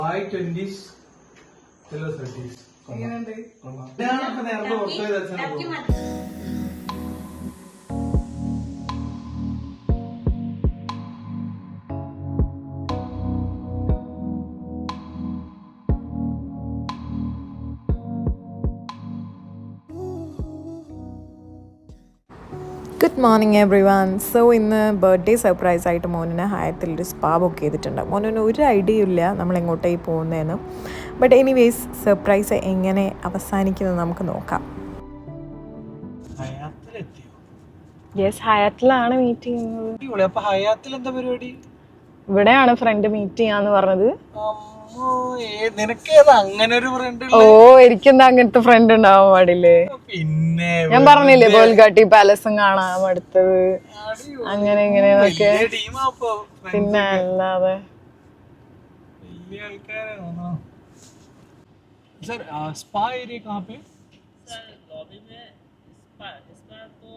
20s, hello 30s. Good morning every one. So ഇന്ന് birthday surprise ആയിട്ട് മോനിന് ഹയത്തിലൊരു spa book ചെയ്തിട്ടുണ്ട്. മോനിന് ഒരു ഐഡിയ ഇല്ല നമ്മൾ എങ്ങോട്ടേക്ക് പോകുന്നതെന്ന്. ബട്ട് എനിവേസ് സർപ്രൈസ് എങ്ങനെ അവസാനിക്കുന്നത് നമുക്ക് നോക്കാം. യെസ്, ഹയാത്തിലാണ് മീറ്റ് ചെയ്യുന്നത്. അപ്പൊ ഹയാത്തിൽ എന്താ പരിപാടി? ഇവിടെയാണ് ഫ്രണ്ട് മീറ്റ് ചെയ്യാന്ന് പറഞ്ഞത്. നിനക്കേതാ അങ്ങനെ ഒരു ഫ്രണ്ട്? ഓ, എനിക്കെന്താ അങ്ങനത്തെ ഫ്രണ്ട് ഉണ്ടാവാൻ പാടില്ലേ? പിന്നെ ഞാൻ പറഞ്ഞില്ലേ ബോൽഗാട്ടി പാലസും കാണാൻ അടുത്തത് അങ്ങനെ ഇങ്ങനെയൊക്കെ. പിന്നെ അല്ലാതെ सर स्पा एरिया कहाँ पे? सर लॉबी में स्पा तो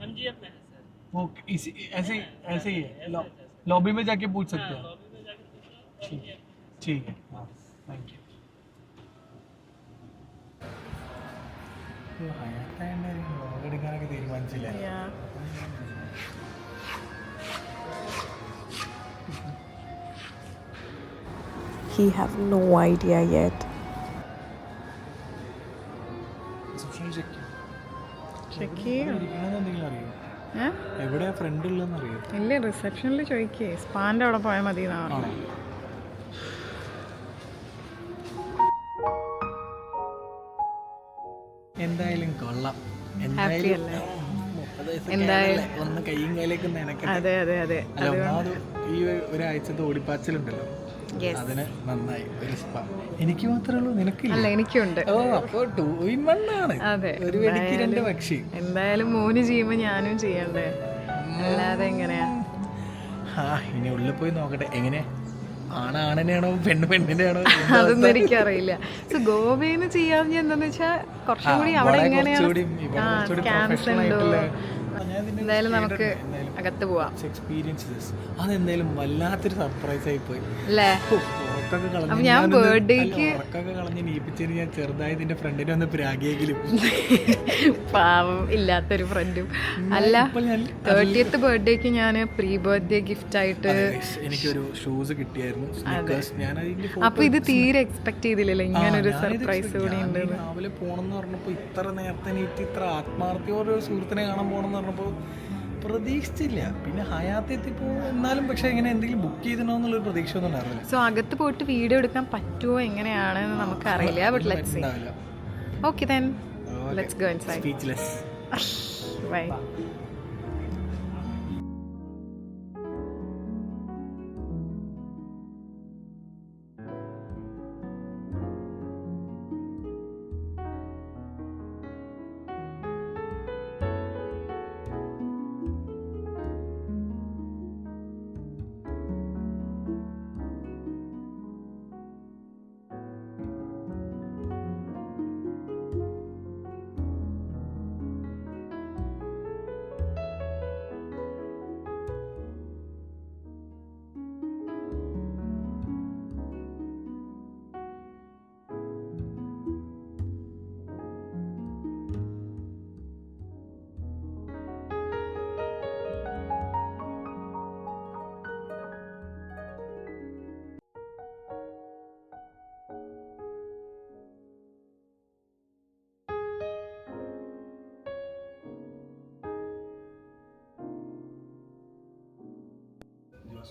MGM में है सर. वो ऐसे ही है. लॉबी में जाके पूछ सकते हैं. लॉबी में जाके पूछ लो. ठीक है. हाँ, थैंक यू. എടുക്കാനൊക്കെ തീരുമാനിച്ചില്ല. He have no idea yet. എവിടെയാ ഫ്രണ്ട് ഉള്ളതെന്ന് അറിയോ? ഇല്ല, റിസപ്ഷനിൽ ചോദിക്കേ. സ്പാൻ്റെ അവിടെ പോയാൽ മതി എന്നാണ്. എന്തായാലും കൊള്ളാം. ഹാപ്പി അല്ലേ? എന്തായാലും ഒന്ന് കയ്യും കയ്യിലേക്ക് നനക്കട്ടെ. അതെ അതെ അതെ. ഒന്നാമത് ഈ ഒരാഴ്ചത്തെ ഓടിപ്പാച്ചിലുണ്ടല്ലോ, അതിന് നന്നായി ഒരു സ്പാ. എനിക്ക് മാത്രമേ ഉള്ളൂ, നിനക്കില്ല? അല്ല, എനിക്കുണ്ട്. ഓ, അപ്പൊ 2 in 1 ആണ്. അതെ, ഒരു വെടിക്ക് 2 പക്ഷി. എന്തായാലും മോന് ചെയ്യുമ്പോ ഞാനും ചെയ്യണ്ടേ, അല്ലാതെ എങ്ങനെയാ? ഇനി ഉള്ളിൽ പോയി നോക്കട്ടെ എങ്ങനെ. ആണിനെയാണോ പെണ്ണിനെയാണോ അതൊന്നും എനിക്കറിയില്ല. സോ ഗോവയിൽ ചെയ്യാന്ന് എന്താന്ന് വെച്ചാ കുറച്ചും കൂടി അവിടെ എങ്ങനെയാണ് ക്യാൻസർ ഉണ്ടോ. എന്തായാലും നമുക്ക് അകത്ത് പോവാം. അതെന്തായാലും വല്ലാത്തൊരു സർപ്രൈസ് ആയി പോയി അല്ലേ? അപ്പൊ ഞാൻ ബർത്ത്ഡേക്ക് കളഞ്ഞ് നീപ്പിച്ചതിന് ഞാൻ ചെറുതായി നിന്റെ ഫ്രണ്ടിനെ ഒന്ന് പ്രാഗിയെങ്കിലും. പാവം ഇല്ലാത്തൊരു ഫ്രണ്ടും അല്ല. 30th ബർത്ത്ഡേക്ക് ഞാൻ പ്രീ ബർത്ത്ഡേ ഗിഫ്റ്റ് ആയിട്ട് എനിക്കൊരു ഷൂസ് കിട്ടിയായിരുന്നു. അപ്പൊ ഇത് തീരെ എക്സ്പെക്ട് ചെയ്തില്ലല്ലോ ഇങ്ങനൊരു സർപ്രൈസ് കൂടി ഉണ്ട്. രാവിലെ പോണെന്ന് പറഞ്ഞപ്പോ ഇത്ര നേരത്തെ നീറ്റ് ഇത്ര ആത്മാർത്ഥയോടെ ഒരു സുഹൃത്തിനെ കാണാൻ പോണെന്ന് പറഞ്ഞപ്പോ പ്രതീക്ഷിച്ചില്ല. പിന്നെ ഹയാത്തെത്തിപ്പോ എന്നാലും പക്ഷെ ഇങ്ങനെ എന്തെങ്കിലും ബുക്ക് ചെയ്തണോ എന്നുള്ളൊരു പ്രതീക്ഷ ഒന്നും ഉണ്ടായിരുന്നില്ല. സോ അകത്ത് പോയിട്ട് വീഡിയോ എടുക്കാൻ പറ്റുമോ എങ്ങനെയാണെന്ന് നമുക്ക് അറിയില്ല. But let's see. Okay then let's go inside. Speechless. Bye.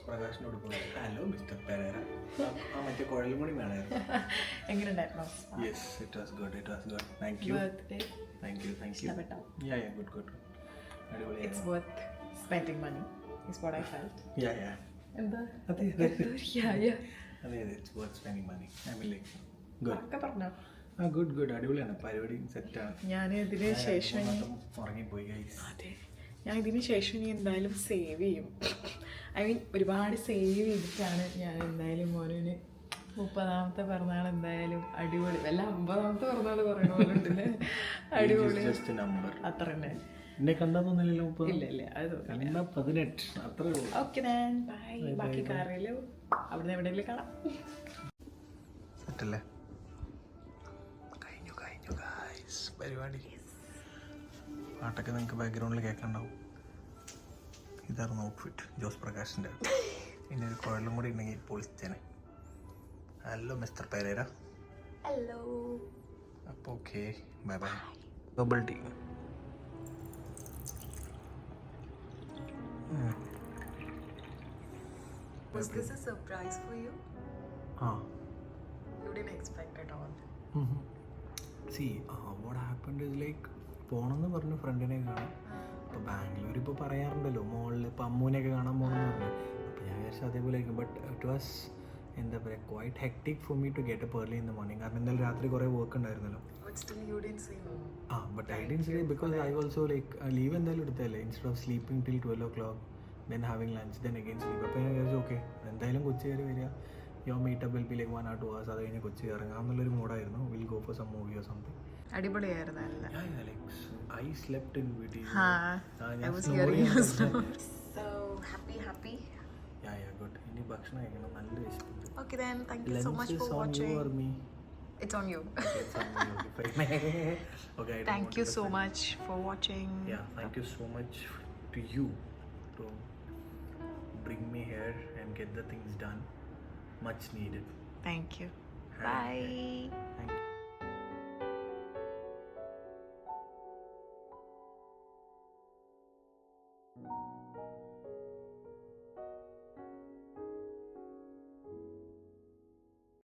പ്രകാശിനോട് ഹലോ മിസ്റ്റർ പെരേര, മറ്റേ കുഴൽമണി വേണമായിരുന്നു. എങ്ങനെയുണ്ടായിരുന്നു? Yes, it was good, it was good. Thank you. Thank you. Yeah good good. അടിപൊളി. It's worth spending money is what I felt. Yeah എന്താ? അതെ it's worth spending money. I mean like good. ഒക്കെ പറഞ്ഞോ? Good good. അടിപൊളിയാണ്, പരിപാടി സെറ്റാണ്. ഞാൻ ഇതിന് ശേഷം ഉറങ്ങിപ്പോയി ഗൈസ്. അതെ, ഞാൻ ഇതിന് ശേഷം ഇനി എന്തായാലും സേവ് ചെയ്യും. ഐ മീൻ ഒരുപാട് സേവ് ചെയ്തിട്ടാണ് ഞാൻ എന്തായാലും മോനെ 30ാമത്തെ പിറന്നാൾ എന്തായാലും അടിപൊളി. അല്ല 50ാമത്തെ പിറന്നാൾ പറയണ പോലെ ഉണ്ടല്ലേ? അടിപൊളി അത്ര തന്നെ. എന്നെ കണ്ടതൊന്നുമില്ലല്ലോ. ഇല്ല അത് 18 അത്രേ ഉള്ളൂ. Okay bye. ബാക്കി കാറിൽ അവിടുന്ന് എവിടെയെങ്കിലും കാണാം. അല്ലേ? കഴിഞ്ഞു ഗായ്സ് പരിപാടി. പാട്ടൊക്കെ നിങ്ങൾക്ക് ബാക്ക്ഗ്രൗണ്ടിൽ കേൾക്കണ്ടാവും. ഇതായിരുന്നു ഔട്ട്ഫിറ്റ് ജോസ് പ്രകാശിൻ്റെ. ഇനി ഒരു കുഴലും കൂടി ഉണ്ടെങ്കിൽ പൊളിച്ചേനെ. Hello mister Pereira. ഹലോ. അപ്പോൾ okay, bye bye. Bubble tea. Was this a surprise for you? Ah. You didn't expect at all. See, what happened is like പോകണമെന്ന് പറഞ്ഞു ഫ്രണ്ടിനെ കാണാം. അപ്പോൾ ബാംഗ്ലൂർ ഇപ്പോൾ പറയാറുണ്ടല്ലോ മോളിൽ ഇപ്പോൾ അമ്മൂനെയൊക്കെ കാണാൻ പോകണമെന്ന് പറഞ്ഞു. അപ്പോൾ ഞാൻ വിചാരിച്ചു അതേപോലെ ആയിരിക്കും. ബട്ട് ഇറ്റ് വാസ് എന്താ പറയുക quite hectic for me to get up early in the morning. കാരണം ഇന്നലെ രാത്രി കുറേ വർക്ക് ഉണ്ടായിരുന്നല്ലോ. But still you didn't say no. But I didn't say because I also like leave എന്തായാലും എടുത്തല്ലേ. Instead of sleeping till 12 o'clock, then having lunch, then again sleep. അപ്പോൾ ഞാൻ വിചാരിച്ചു okay എന്തായാലും കൊച്ചി കയറി വരിക. Your meetup will be like 1 or 2 hours. അത് കഴിഞ്ഞ് കൊച്ചി ഇറങ്ങാം എന്നുള്ളൊരു മൂഡായിരുന്നു. Will go for some movie or something. അടിപൊളിയായിരുന്നു അല്ല? I slept in between. I was hearing you snores. So happy. Yeah, good. ഇനി ഭക്ഷണം കഴിക്കണം, നല്ല വിശപ്പുണ്ട്. Okay then, thank you so much for watching. Lunch is on you or me? It's on you. It's on me. Okay, fine. Okay, I don't Thank want you to so defend. much for watching. Yeah, thank you so much to you to bring me here and get the things done. Much needed. Thank you. Bye. Thank you.